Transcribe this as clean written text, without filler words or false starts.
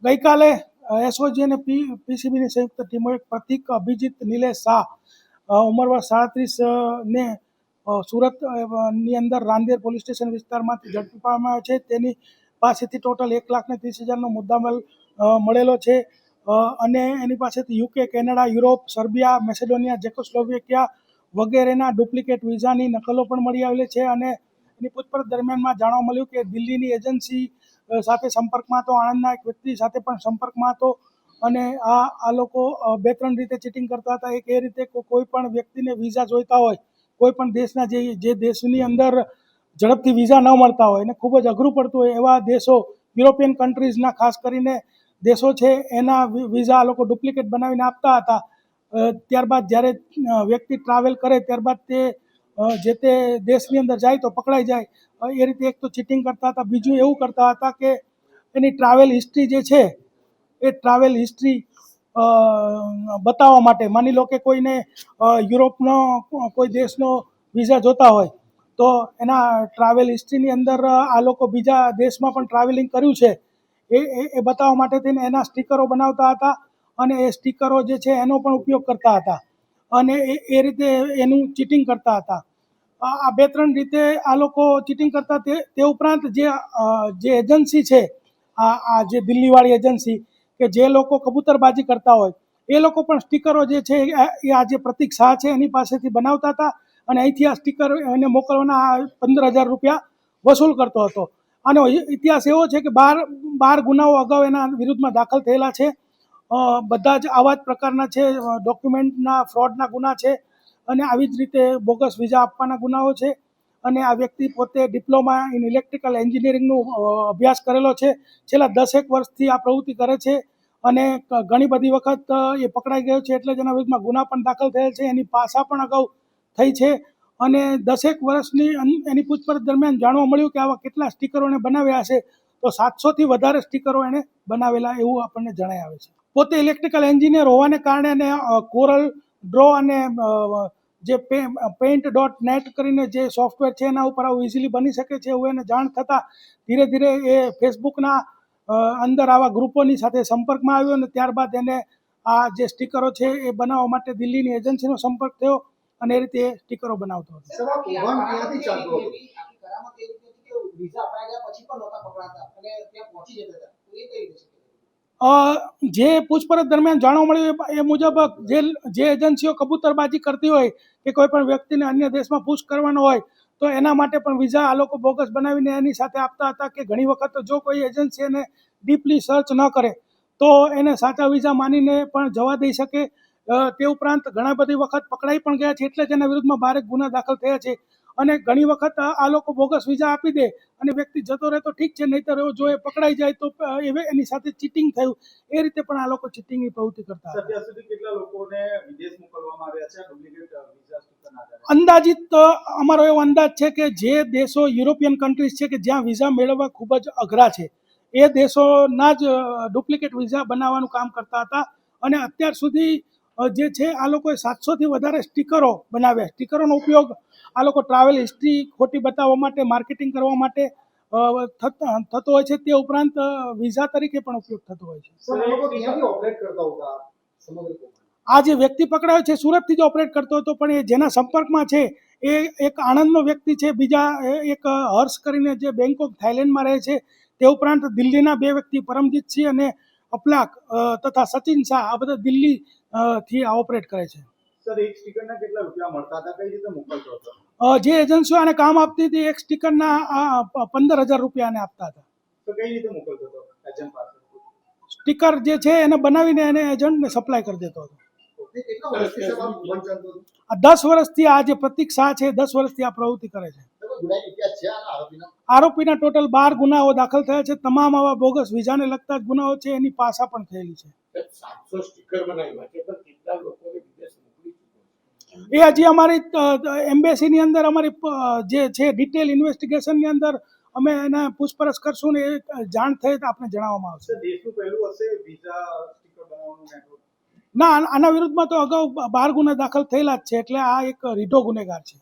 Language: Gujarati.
ગઈકાલે એસઓજી અને પીસીબીની સંયુક્ત ટીમોએ પ્રતિક અભિજીત નિલેશ શાહ ઉંમર વર્ષ 37 ને સુરતની અંદર રાંદેર પોલીસ સ્ટેશન વિસ્તારમાંથી ઝડપી પાડવામાં આવ્યો છે. તેની પાસેથી ટોટલ 1,30,000નો મુદ્દામાલ મળેલો છે અને એની પાસેથી યુકે, કેનેડા, યુરોપ, સર્બિયા, મેસેડોનિયા, જેકોસ્લોવેકિયા વગેરેના ડુપ્લિકેટ વિઝાની નકલો પણ મળી આવેલી છે. અને એની પૂછપરછ દરમિયાનમાં જાણવા મળ્યું કે દિલ્હીની એજન્સી સાથે સંપર્કમાં હતો, આણંદના એક વ્યક્તિ સાથે પણ સંપર્કમાં હતો અને આ લોકો 2-3 રીતે ચીટિંગ કરતા હતા. એક એ રીતે કોઈ પણ વ્યક્તિને વિઝા જોઈતા હોય, કોઈ પણ દેશના જે દેશની અંદર ઝડપથી વિઝા ન મળતા હોય અને ખૂબ જ અઘરું પડતું હોય એવા દેશો, યુરોપિયન કન્ટ્રીઝના ખાસ કરીને દેશો છે, એના વિઝા આ લોકો ડુપ્લિકેટ બનાવીને આપતા હતા. ત્યારબાદ જ્યારે વ્યક્તિ ટ્રાવેલ કરે ત્યારબાદ તે જે તે દેશની અંદર જાય તો પકડાઈ જાય. એ રીતે એક તો ચીટિંગ કરતા હતા. બીજું એવું કરતા હતા કે એની ટ્રાવેલ હિસ્ટ્રી જે છે એ ટ્રાવેલ હિસ્ટ્રી બતાવવા માટે, માની લો કે કોઈને યુરોપનો કોઈ દેશનો વિઝા જોતા હોય તો એના ટ્રાવેલ હિસ્ટ્રીની અંદર આ લોકો બીજા દેશમાં પણ ટ્રાવેલિંગ કર્યું છે એ બતાવવા માટે થઈને એના સ્ટીકરો બનાવતા હતા અને એ સ્ટીકરો જે છે એનો પણ ઉપયોગ કરતા હતા અને એ રીતે એનું ચીટિંગ કરતા હતા. આ 2-3 રીતે આ લોકો ચીટિંગ કરતા. તે ઉપરાંત જે એજન્સી છે, આ જે દિલ્હીવાળી એજન્સી કે જે લોકો કબૂતરબાજી કરતા હોય એ લોકો પણ સ્ટીકરો જે છે એ આ જે પ્રતિક શાહ છે એની પાસેથી બનાવતા હતા અને અહીંથી આ સ્ટીકર એને મોકલવાના 15,000 રૂપિયા વસૂલ કરતો હતો. આનો ઇતિહાસ એવો છે કે 12 ગુનાઓ અગાઉ એના વિરુદ્ધમાં દાખલ થયેલા છે. બધા જ આવા જ પ્રકારના છે, ડોક્યુમેન્ટના ફ્રોડના ગુના છે અને આવી જ રીતે બોગસ વિઝા આપવાના ગુનાઓ છે. અને આ વ્યક્તિ પોતે ડિપ્લોમા ઇન ઇલેક્ટ્રિકલ એન્જિનિયરિંગનો અભ્યાસ કરેલો છે. છેલ્લા 10 વર્ષથી આ પ્રવૃત્તિ કરે છે અને ઘણી બધી વખત એ પકડાઈ ગયો છે એટલે જ એના વિરુદ્ધમાં ગુના પણ દાખલ થયેલ છે. એની પાસા પણ અગાઉ થઈ છે અને 10 વર્ષની એની પૂછપરછ દરમિયાન જાણવા મળ્યું કે આવા કેટલા સ્ટીકરો એને બનાવ્યા હશે તો 700થી વધારે સ્ટીકરો એણે બનાવેલા એવું આપણને જણાય આવે છે. પોતે ઇલેક્ટ્રિકલ એન્જિનિયર હોવાને કારણે એને કોરલ ડ્રો અને જે paint.net કરીને જે સોફ્ટવેર છે એના ઉપર આવું ઇઝીલી બની શકે છે એવું એને જાણ થતાં ધીરે ધીરે એ ફેસબુકના અંદર આવા ગ્રુપોની સાથે સંપર્કમાં આવ્યો અને ત્યારબાદ એને આ જે સ્ટીકરો છે એ બનાવવા માટે દિલ્હીની એજન્સીનો સંપર્ક થયો અને એ રીતે સ્ટીકરો બનાવતો હતો. જે પૂછપરછ દરમિયાન જાણવા મળ્યું એ મુજબ જે એજન્સીઓ કબૂતરબાજી કરતી હોય કે કોઈ પણ વ્યક્તિને અન્ય દેશમાં પુશ કરવાનો હોય તો એના માટે પણ વિઝા આ લોકો બોગસ બનાવીને એની સાથે આપતા હતા કે ઘણી વખત જો કોઈ એજન્સી એને ડીપલી સર્ચ ન કરે તો એને સાચા વિઝા માનીને પણ જવા દઈ શકે. તે ઉપરાંત ઘણા બધી વખત પકડાઈ પણ ગયા છે એટલે જ એના વિરુદ્ધમાં 12 ગુના દાખલ થયા છે. અને ઘણી વખત આ લોકો બોગસ વિઝા આપી દે અને વ્યક્તિ જતો રહે તો ઠીક છે, નહીંતર જો એ પકડાઈ જાય તો એની સાથે ચીટિંગ થયું એ રીતે પણ આ લોકો ચીટિંગની પ્રવૃત્તિ કરતા હતા. અત્યાર સુધી કેટલા લોકોને વિદેશ મોકલવામાં આવ્યા છે ડુપ્લિકેટ વિઝા સ્ટીકરના આધારે? અંદાજિત અમારો એવો અંદાજ છે કે જે દેશો યુરોપિયન કન્ટ્રીઝ છે કે જ્યાં વિઝા મેળવવા ખૂબ જ અઘરા છે એ દેશોના જ ડુપ્લિકેટ વિઝા બનાવવાનું કામ કરતા હતા અને અત્યાર સુધી જે છે આ લોકોએ 700થી વધારે સ્ટીકરો બનાવ્યા. સ્ટીકરોનો ઉપયોગ આ લોકો ટ્રાવેલ હિસ્ટ્રી ખોટી બતાવવા માટે, માર્કેટિંગ કરવા માટે થતો હોય છે. તે ઉપરાંત વિઝા તરીકે પણ ઉપયોગ થતો હોય છે. આ જે વ્યક્તિ પકડાયો છે સુરતથી જ ઓપરેટ કરતો હતો પણ એ જેના સંપર્કમાં છે એ એક આણંદનો વ્યક્તિ છે, બીજા એક હર્ષ કરીને જે બેંકોક થાઈલેન્ડમાં રહે છે. તે ઉપરાંત દિલ્હીના 2 વ્યક્તિ પરમજીતસિંહ અને અફલાક તથા સચિન શાહ આ બધા દિલ્હીથી આ ઓપરેટ કરે છે. સર, એક સ્ટીકરના કેટલા રૂપિયા મળતા હતા? કઈ રીતે મોકલતો હતો? જે એજન્સીઓ આને કામ આપતી હતી એક સ્ટીકરના 15,000 રૂપિયા આને આપતા હતા. તો કઈ રીતે મોકલતો હતો એજન્ટ પાસે? સ્ટીકર જે છે એને બનાવીને એને એજન્ટને સપ્લાય કરી દેતો હતો. 10 વર્ષથી આ જે પ્રતિક શાહ છે 10 વર્ષથી આ પ્રવૃત્તિ કરે છે. આરોપીના ટોટલ 12 ગુનાઓ દાખલ થયા છે. તમામ આવા બોગસ વિઝાને લગતા જ ગુનાઓ છે. એની પાસા પણ થયેલી છે. એ હજી અમારી એમ્બેસીની અંદર અમારી જે છે ડિટેલ ઇન્વેસ્ટિગેશનની અંદર અમે એને પૂછપરછ કરશું ને એ જાણ થઈ તો આપણે જણાવવામાં આવશે. દેશનું પહેલું હશે વિઝા સ્ટીકર બનાવવાનું નેટવર્ક? ના, આના વિરુદ્ધમાં તો અગાઉ 12 ગુના દાખલ થયેલા જ છે એટલે આ એક રીઢો ગુનેગાર છે.